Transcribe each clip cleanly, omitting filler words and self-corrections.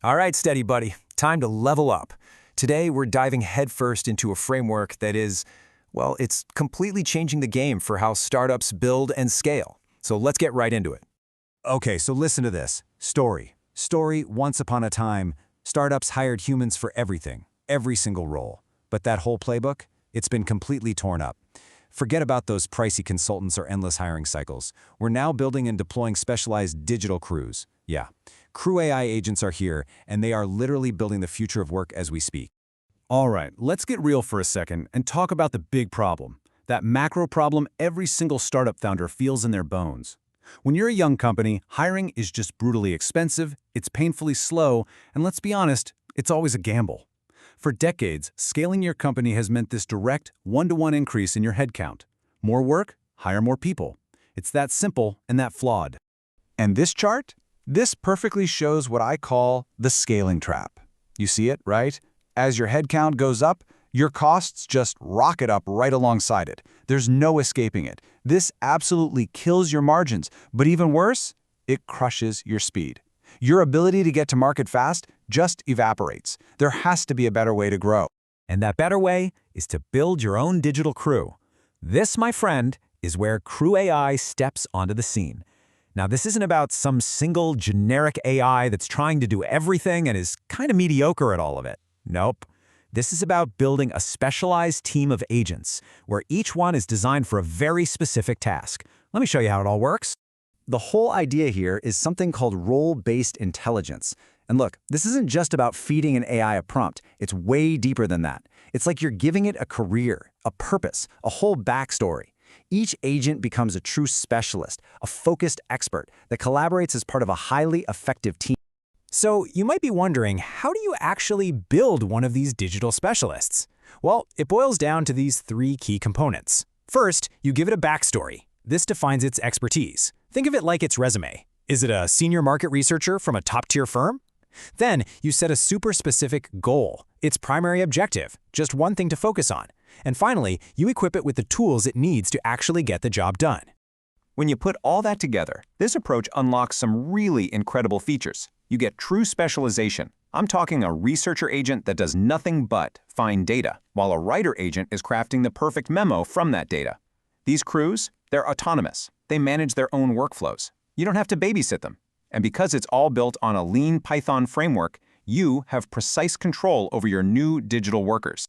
All right, steady buddy, time to level up. Today, we're diving headfirst into a framework that is, well, it's completely changing the game for how startups build and scale. So let's get right into it. Okay, so listen to this. Story, once upon a time, startups hired humans for everything, every single role. But that whole playbook, it's been completely torn up. Forget about those pricey consultants or endless hiring cycles. We're now building and deploying specialized digital crews. Yeah, CrewAI agents are here, and they are literally building the future of work as we speak. All right, let's get real for a second and talk about the big problem. That macro problem every single startup founder feels in their bones. When you're a young company, hiring is just brutally expensive, it's painfully slow, and let's be honest, it's always a gamble. For decades, scaling your company has meant this direct, one-to-one increase in your headcount. More work, hire more people. It's that simple and that flawed. And this chart? This perfectly shows what I call the scaling trap. You see it, right? As your headcount goes up, your costs just rocket up right alongside it. There's no escaping it. This absolutely kills your margins, but even worse, it crushes your speed. Your ability to get to market fast just evaporates. There has to be a better way to grow. And that better way is to build your own digital crew. This, my friend, is where CrewAI steps onto the scene. Now, this isn't about some single generic AI that's trying to do everything and is kind of mediocre at all of it. Nope. This is about building a specialized team of agents, where each one is designed for a very specific task. Let me show you how it all works. The whole idea here is something called role-based intelligence. And look, this isn't just about feeding an AI a prompt. It's way deeper than that. It's like you're giving it a career, a purpose, a whole backstory. Each agent becomes a true specialist, a focused expert that collaborates as part of a highly effective team. So you might be wondering, how do you actually build one of these digital specialists? Well, it boils down to these three key components. First, you give it a backstory. This defines its expertise. Think of it like its resume. Is it a senior market researcher from a top-tier firm? Then, you set a super specific goal, its primary objective, just one thing to focus on. And finally, you equip it with the tools it needs to actually get the job done. When you put all that together, this approach unlocks some really incredible features. You get true specialization. I'm talking a researcher agent that does nothing but find data, while a writer agent is crafting the perfect memo from that data. These crews, they're autonomous. They manage their own workflows. You don't have to babysit them. And because it's all built on a lean Python framework, you have precise control over your new digital workers.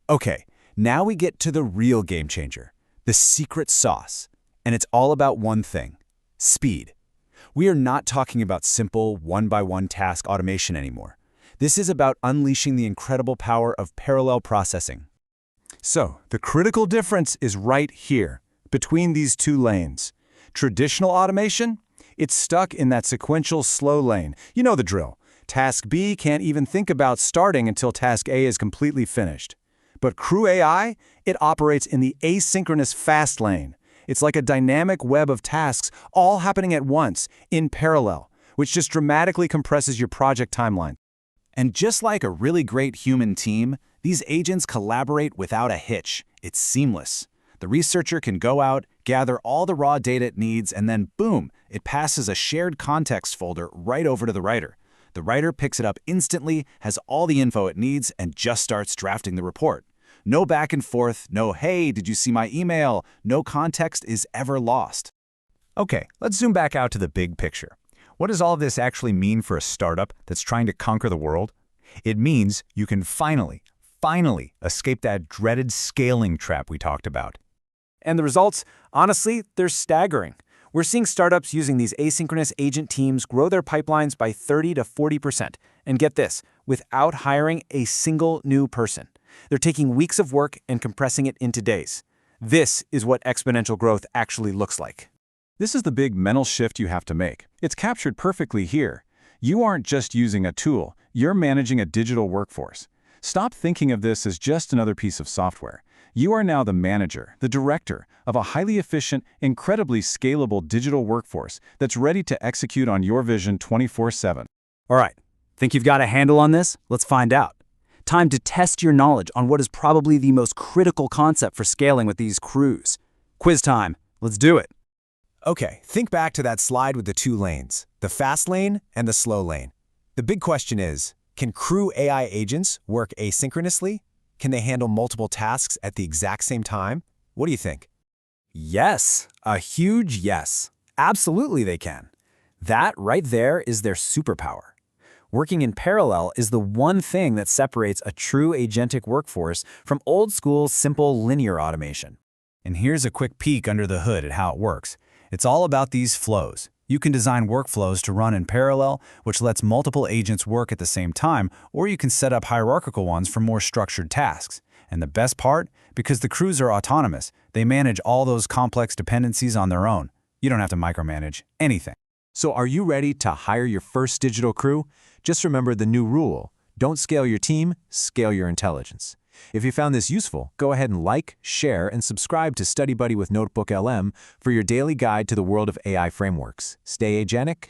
Okay, now we get to the real game changer, the secret sauce. And it's all about one thing: speed. We are not talking about simple one-by-one task automation anymore. This is about unleashing the incredible power of parallel processing. So, the critical difference is right here, between these two lanes. Traditional automation? It's stuck in that sequential slow lane. You know the drill. Task B can't even think about starting until task A is completely finished. But CrewAI, it operates in the asynchronous fast lane. It's like a dynamic web of tasks all happening at once, in parallel, which just dramatically compresses your project timeline. And just like a really great human team, these agents collaborate without a hitch. It's seamless. The researcher can go out, gather all the raw data it needs, and then boom, it passes a shared context folder right over to the writer. The writer picks it up instantly, has all the info it needs, and just starts drafting the report. No back and forth, no "hey, did you see my email?" No context is ever lost. Okay, let's zoom back out to the big picture. What does all of this actually mean for a startup that's trying to conquer the world? It means you can finally escape that dreaded scaling trap we talked about. And the results, honestly, they're staggering. We're seeing startups using these asynchronous agent teams grow their pipelines by 30 to 40%. And get this, without hiring a single new person. They're taking weeks of work and compressing it into days. This is what exponential growth actually looks like. This is the big mental shift you have to make. It's captured perfectly here. You aren't just using a tool, you're managing a digital workforce. Stop thinking of this as just another piece of software. You are now the manager, the director of a highly efficient, incredibly scalable digital workforce that's ready to execute on your vision 24/7. All right, think you've got a handle on this? Let's find out. Time to test your knowledge on what is probably the most critical concept for scaling with these crews. Quiz time. Let's do it. Okay, think back to that slide with the two lanes, the fast lane and the slow lane. The big question is, can CrewAI agents work asynchronously? Can they handle multiple tasks at the exact same time? What do you think? Yes, a huge yes. Absolutely they can. That right there is their superpower. Working in parallel is the one thing that separates a true agentic workforce from old-school, simple linear automation. And here's a quick peek under the hood at how it works. It's all about these flows. You can design workflows to run in parallel, which lets multiple agents work at the same time, or you can set up hierarchical ones for more structured tasks. And the best part? Because the crews are autonomous, they manage all those complex dependencies on their own. You don't have to micromanage anything. So are you ready to hire your first digital crew? Just remember the new rule. Don't scale your team, scale your intelligence. If you found this useful, go ahead and like, share, and subscribe to Study Buddy with Notebook LM for your daily guide to the world of AI frameworks. Stay agentic.